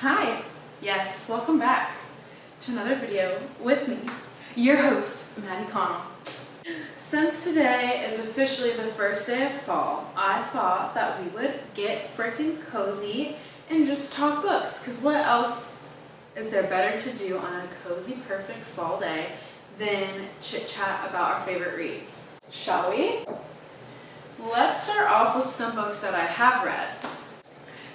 Hi, yes, welcome back to another video with me, your host, Maddie Connell. Since today is officially the first day of fall, I thought that we would get freaking cozy and just talk books, because what else is there better to do on a cozy, perfect fall day than chit-chat about our favorite reads? Shall we? Let's start off with some books that I have read.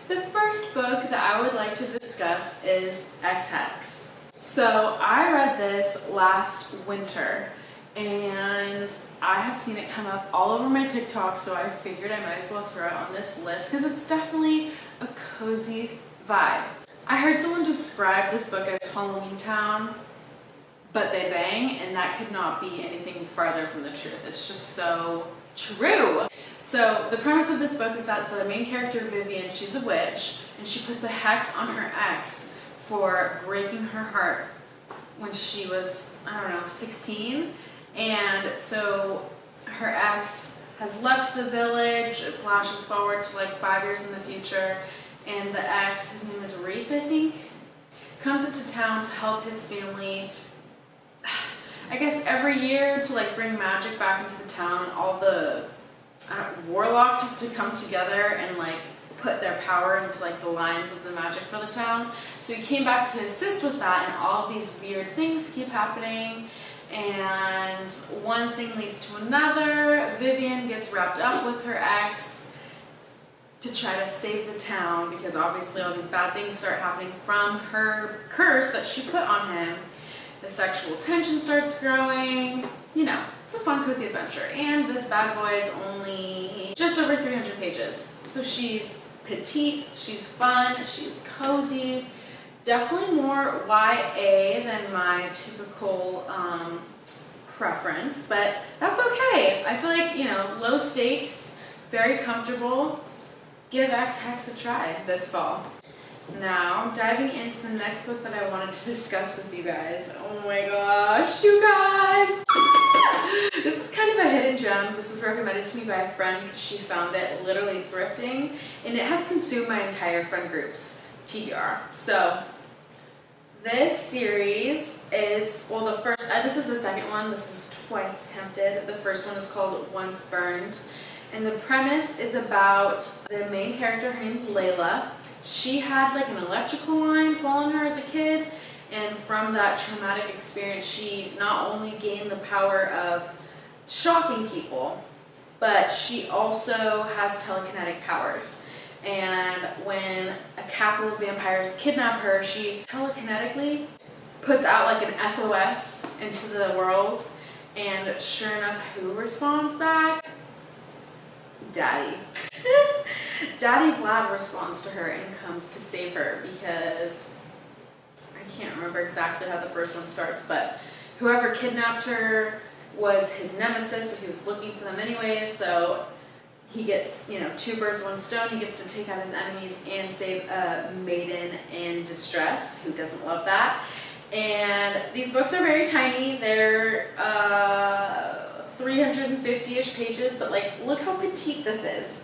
The first book that I would like to discuss is Hendrix. So I read this last winter and I have seen it come up all over my TikTok, so I figured I might as well throw it on this list because it's definitely a cozy vibe. I heard someone describe this book as Halloween Town, but they bang, and that could not be anything farther from the truth. It's just so true. So the premise of this book is that the main character, Vivian, she's a witch, and she puts a hex on her ex for breaking her heart when she was, 16. And so her ex has left the village. It flashes forward to like 5 years in the future, and the ex, his name is Reese, I think, comes into town to help his family, I guess every year, to like bring magic back into the town. All the warlocks have to come together and like put their power into like the lines of the magic for the town. So he came back to assist with that, and all of these weird things keep happening, and one thing leads to another. Vivian gets wrapped up with her ex to try to save the town, because obviously all these bad things start happening from her curse that she put on him. The sexual tension starts growing. It's a fun, cozy adventure. And this bad boy is only just over 300 pages. So she's petite, she's fun, she's cozy. Definitely more YA than my typical preference, but that's okay. I feel like, low stakes, very comfortable. Give Hendrix a try this fall. Now, diving into the next book that I wanted to discuss with you guys. Oh my gosh, you guys! This is kind of a hidden gem. This was recommended to me by a friend because she found it literally thrifting, and it has consumed my entire friend group's TBR. So, this series is, this is the second one. This is Twice Tempted. The first one is called Once Burned. And the premise is about the main character. Her name's Layla. She had like an electrical line fall on her as a kid, and from that traumatic experience, she not only gained the power of shocking people, but she also has telekinetic powers. And when a capital of vampires kidnap her, she telekinetically puts out like an SOS into the world, and sure enough, who responds back? Daddy. Daddy Vlad responds to her and comes to save her, because I can't remember exactly how the first one starts, but whoever kidnapped her was his nemesis, so he was looking for them anyways. So he gets, two birds, one stone. He gets to take out his enemies and save a maiden in distress. Who doesn't love that? And these books are very tiny. They're 350-ish pages, but like, look how petite this is.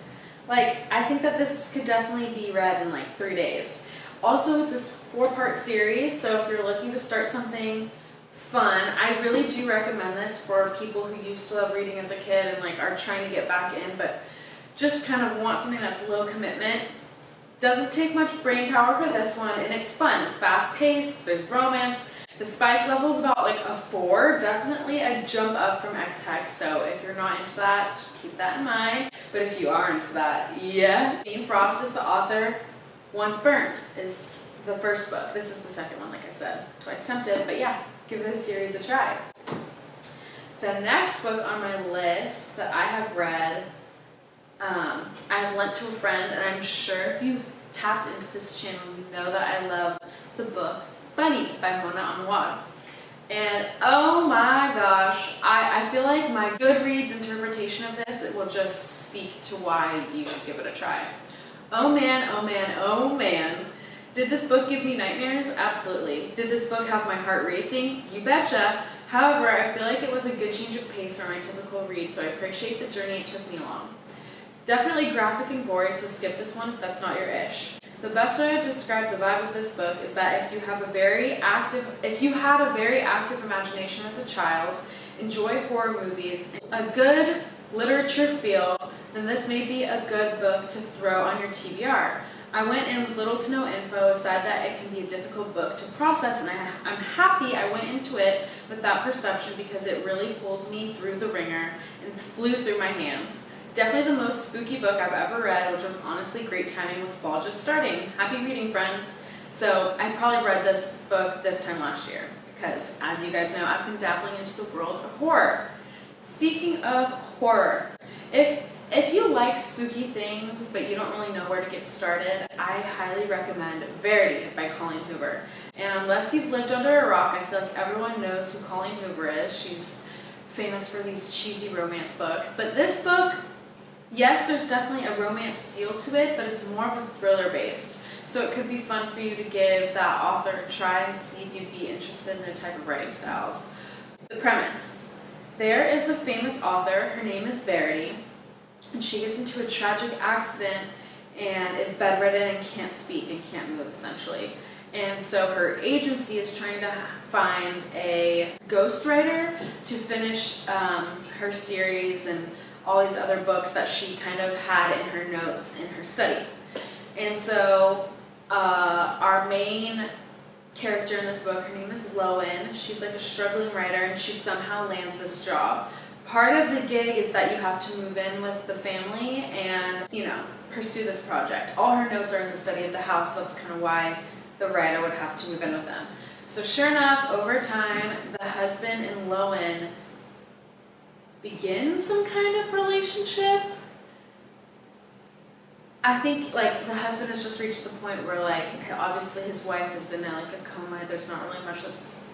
Like, I think that this could definitely be read in like 3 days. Also, it's a 4-part series, so if you're looking to start something fun, I really do recommend this for people who used to love reading as a kid and like are trying to get back in, but just kind of want something that's low commitment. Doesn't take much brain power for this one, and it's fun. It's fast paced, there's romance. The spice level is about like a 4, definitely a jump up from Hendrix. So if you're not into that, just keep that in mind. But if you are into that, yeah. Jane Frost is the author. Once Burned is the first book. This is the second one, like I said. Twice Tempted, but yeah, give this series a try. The next book on my list that I have read, I have lent to a friend, and I'm sure if you've tapped into this channel, you know that I love the book Bunny by Mona Awad. And oh my gosh, I feel like my Goodreads interpretation of this, it will just speak to why you should give it a try. Oh man, oh man, oh man. Did this book give me nightmares? Absolutely. Did this book have my heart racing? You betcha. However, I feel like it was a good change of pace from my typical read, so I appreciate the journey it took me along. Definitely graphic and gory, so skip this one if that's not your ish. The best way to describe the vibe of this book is that if you had a very active imagination as a child, enjoy horror movies, a good literature feel, then this may be a good book to throw on your TBR. I went in with little to no info, aside that it can be a difficult book to process, and I'm happy I went into it with that perception because it really pulled me through the ringer and flew through my hands. Definitely the most spooky book I've ever read, which was honestly great timing with fall just starting. Happy reading, friends. So I probably read this book this time last year because, as you guys know, I've been dabbling into the world of horror. Speaking of horror, if you like spooky things but you don't really know where to get started, I highly recommend Verity by Colleen Hoover. And unless you've lived under a rock, I feel like everyone knows who Colleen Hoover is. She's famous for these cheesy romance books. But this book, yes, there's definitely a romance feel to it, but it's more of a thriller based. So it could be fun for you to give that author a try and see if you'd be interested in their type of writing styles. The premise. There is a famous author, her name is Verity, and she gets into a tragic accident and is bedridden and can't speak and can't move, essentially. And so her agency is trying to find a ghostwriter to finish her series and all these other books that she kind of had in her notes in her study. And so our main character in this book, her name is Lowen. She's like a struggling writer, and she somehow lands this job. Part of the gig is that you have to move in with the family and, you know, pursue this project. All her notes are in the study of the house, so that's kind of why the writer would have to move in with them. So sure enough, over time, the husband and Lowen begin some kind of relationship. I think like the husband has just reached the point where like obviously his wife is in like a coma. There's not really much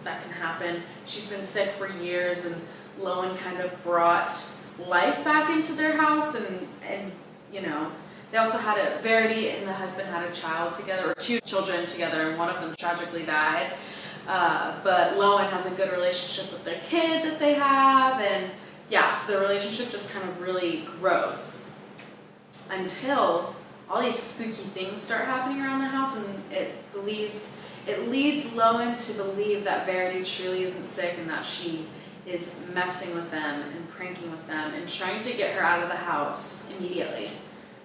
that can happen. She's been sick for years, and Lowen kind of brought life back into their house, and you know, they also had Verity and the husband had a child together, or 2 children together, and one of them tragically died. But Lowen has a good relationship with their kid that they have, and yeah, so the relationship just kind of really grows until all these spooky things start happening around the house, and it leads Lowen to believe that Verity truly isn't sick and that she is messing with them and pranking with them and trying to get her out of the house immediately.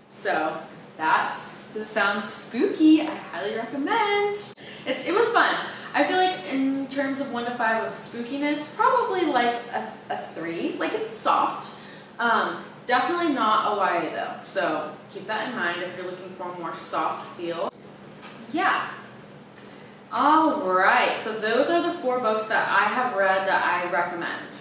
So that sounds spooky. I highly recommend. It was fun. I feel like in terms of 1 to 5 of spookiness, probably like a 3. Like it's soft. Definitely not a YA though, so keep that in mind if you're looking for a more soft feel. Yeah. Alright, so those are the 4 books that I have read that I recommend.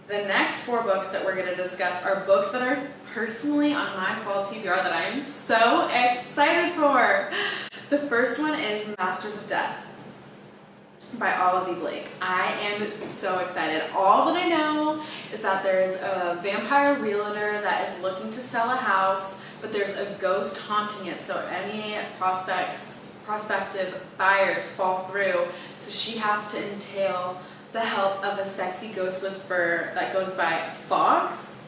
The next 4 books that we're going to discuss are books that are personally on my fall TBR that I am so excited for. The first one is Masters of Death by Olivia Blake. I am so excited. All that I know is that there's a vampire realtor that is looking to sell a house, but there's a ghost haunting it, so any prospective buyers fall through. So she has to entail the help of a sexy ghost whisperer that goes by Fox.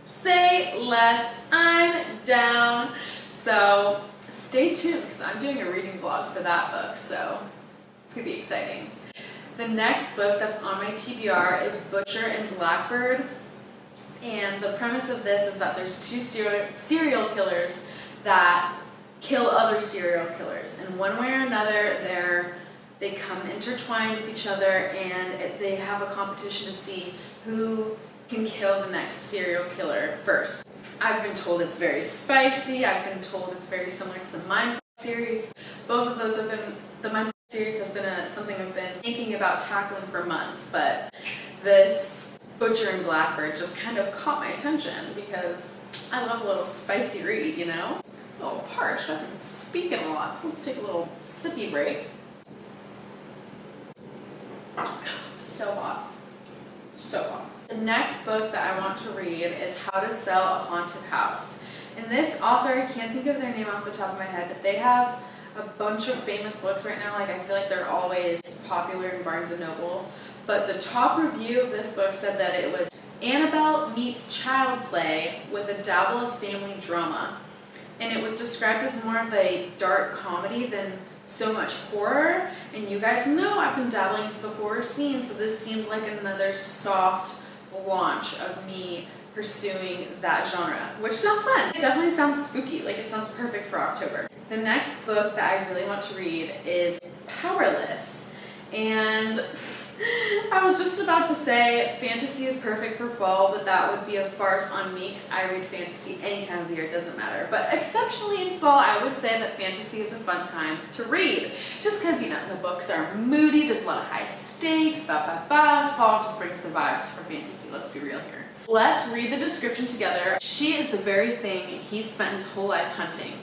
Say less, I'm down. So stay tuned because I'm doing a reading vlog for that book, so it's gonna be exciting. The next book that's on my TBR is Butcher and Blackbird, and the premise of this is that there's 2 serial killers that kill other serial killers, and one way or another they come intertwined with each other, and they have a competition to see who can kill the next serial killer first. I've been told it's very spicy. I've been told it's very similar to the Mindful series. Both of those have been, the Mindful series has been something I've been thinking about tackling for months, but this Butcher and Blackbird just kind of caught my attention because I love a little spicy read, you know? A little parched. I've been speaking a lot, so let's take a little sippy break. So hot. So hot. The next book that I want to read is How to Sell a Haunted House. And this author, I can't think of their name off the top of my head, but they have a bunch of famous books right now. Like, I feel like they're always popular in Barnes & Noble. But the top review of this book said that it was Annabelle meets child play with a dabble of family drama. and it was described as more of a dark comedy than so much horror. And you guys know I've been dabbling into the horror scene, so this seemed like another soft launch of me pursuing that genre, which sounds fun. It definitely sounds spooky, like it sounds perfect for October. The next book that I really want to read is Powerless, and I was just about to say fantasy is perfect for fall, but that would be a farce on me because I read fantasy any time of the year, it doesn't matter. But exceptionally in fall, I would say that fantasy is a fun time to read. Just because, you know, the books are moody, there's a lot of high stakes, fall just brings the vibes for fantasy, let's be real here. Let's read the description together. She is the very thing he spent his whole life hunting.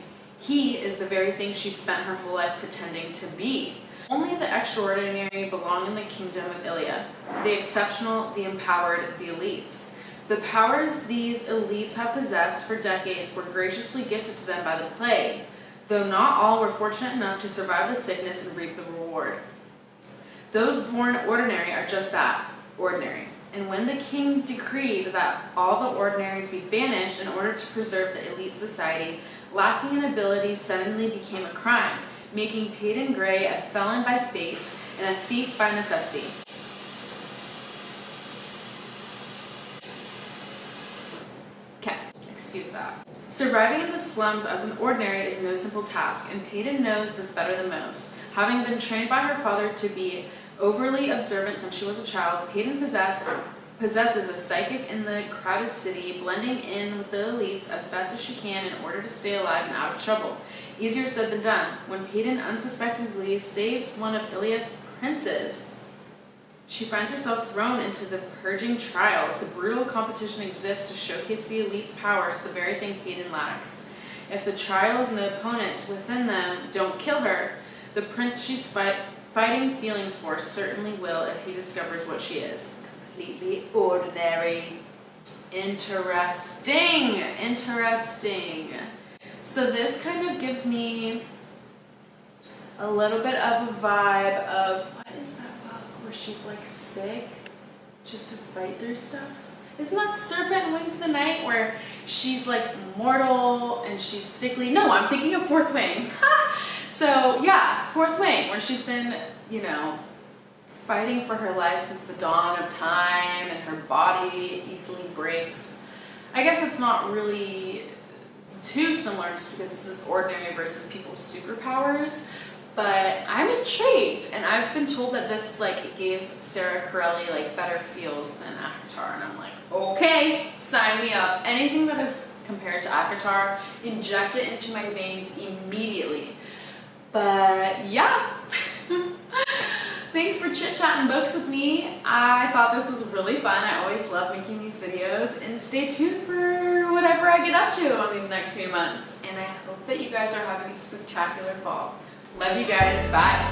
He is the very thing she spent her whole life pretending to be. Only the extraordinary belong in the kingdom of Ilia, the exceptional, the empowered, the elites. The powers these elites have possessed for decades were graciously gifted to them by the plague, though not all were fortunate enough to survive the sickness and reap the reward. Those born ordinary are just that, ordinary. And when the king decreed that all the ordinaries be banished in order to preserve the elite society, lacking in ability suddenly became a crime, making Peyton Gray a felon by fate and a thief by necessity. Okay, excuse that. Surviving in the slums as an ordinary is no simple task, and Peyton knows this better than most. Having been trained by her father to be overly observant since she was a child, Peyton possesses a psychic in the crowded city, blending in with the elites as best as she can in order to stay alive and out of trouble. Easier said than done. When Peyton unsuspectingly saves one of Ilia's princes, she finds herself thrown into the purging trials. The brutal competition exists to showcase the elite's powers, the very thing Peyton lacks. If the trials and the opponents within them don't kill her, the prince she's fighting feelings for certainly will if he discovers what she is. Completely ordinary. Interesting. So this kind of gives me a little bit of a vibe of, what is that book where she's like sick just to fight through stuff? Isn't that Serpent Wings of the Night where she's like mortal and she's sickly? No, I'm thinking of Fourth Wing. So yeah, Fourth Wing, where she's been, you know, fighting for her life since the dawn of time and her body easily breaks. I guess it's not really too similar just because this is ordinary versus people's superpowers, but I'm intrigued, and I've been told that this like gave Sarah Corelli like better feels than ACOTAR, and I'm like, okay, sign me up. Anything that is compared to ACOTAR, inject it into my veins immediately. But yeah. Thanks for chit-chatting books with me. I thought this was really fun. I always love making these videos, and stay tuned for whatever I get up to on these next few months. And I hope that you guys are having a spectacular fall. Love you guys. Bye.